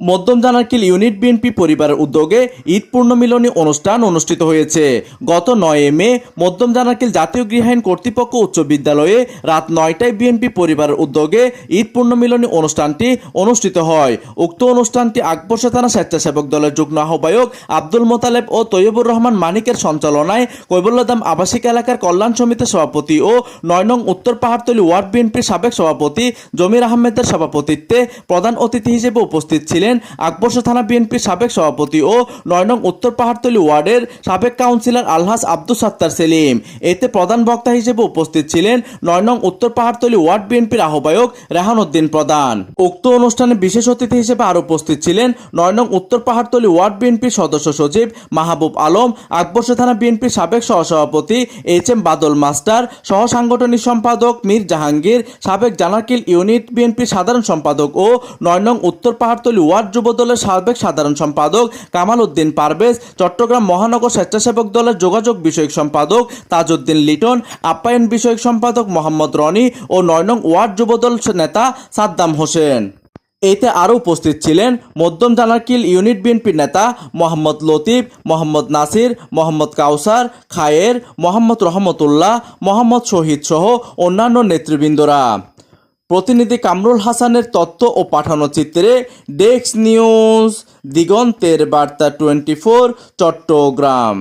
মধ্যম জানারকিল unit BNP পরিবারের উদ্যোগে ঈদ পূর্ণমিলনী অনুষ্ঠান অনুষ্ঠিত হয়েছে। গত 9 মে মধ্যম জানারকিল জাতীয় গৃহায়ণ কর্তৃপক্ষ উচ্চ বিদ্যালয়ে রাত 9টায় বিএনপি পরিবারের উদ্যোগে ঈদ পূর্ণমিলনী অনুষ্ঠানটি অনুষ্ঠিত হয়। উক্ত অনুষ্ঠানটি আকবর্ষা থানা স্বেচ্ছাসেবক দলের যুগ্ম আহ্বায়ক আব্দুল মোতালেব ও তৈয়বুর রহমান মানিকের সঞ্চালনায় কৈবল্যধাম আবাসিক এলাকার কল্যাণ সমিতির সভাপতি ও 9 নং উত্তর পাহাড়তলী ওয়ার্ড বিএনপির সাবেক সভাপতি জমির আহমেদের সভাপতিত্বে প্রধান অতিথি হিসেবে উপস্থিত ছিলেন আকবর্ষা থানা বিএনপির সাবেক সভাপতি ও 9 নং উত্তর পাহাড়তলী ওয়ার্ডের সাবেক কাউন্সিলর আলহাজ আব্দুস সাত্তার সেলিম। এতে প্রধান বক্তা হিসেবে উপস্থিত ছিলেন 9 নং উত্তর পাহাড়তলী ওয়ার্ড বিএনপির আহ্বায়ক রেহান উদ্দিন প্রধান। উক্ত অনুষ্ঠানে বিশেষ অতিথি হিসেবে আরও উপস্থিত ছিলেন 9 নং উত্তর পাহাড়তলী ওয়ার্ড বিএনপির সদস্য সচিব মাহবুব আলম, আকবর্ষা থানা বিএনপির সাবেক সহসভাপতি HM বাদল মাস্টার, সহ সাংগঠনিক সম্পাদক মীর জাহাঙ্গীর, সাবেক জানারকিল ইউনিট বিএনপির সাধারণ সম্পাদক ও 9 নং উত্তর পাহাড়তলী ওয়ার্ড যুব দলের সাবেক সাধারণ সম্পাদক কামাল উদ্দিন পারভেজ, চট্টগ্রাম মহানগর স্বেচ্ছাসেবক দলের যোগাযোগ বিষয়ক সম্পাদক তাজউদ্দিন লিটন, আপ্যায়ন বিষয়ক সম্পাদক মোহাম্মদ রনি ও 9 নং ওয়ার্ড যুব দল নেতা সাদ্দাম হোসেন। এতে আরও উপস্থিত ছিলেন মধ্যম জানারকিল ইউনিট বিএনপির নেতা মোহাম্মদ লতিফ, মোহাম্মদ নাসির, মোহাম্মদ কাউসার, খায়ের, মোহাম্মদ রহমতুল্লাহ, মোহাম্মদ শহীদ সহ অন্যান্য নেতৃবৃন্দরা। প্রতিনিধি কামরুল হাসানের তথ্য ও পাঠানো চিত্রে ডেস্ক নিউজ, দিগন্তের বার্তা 24, চট্টগ্রাম।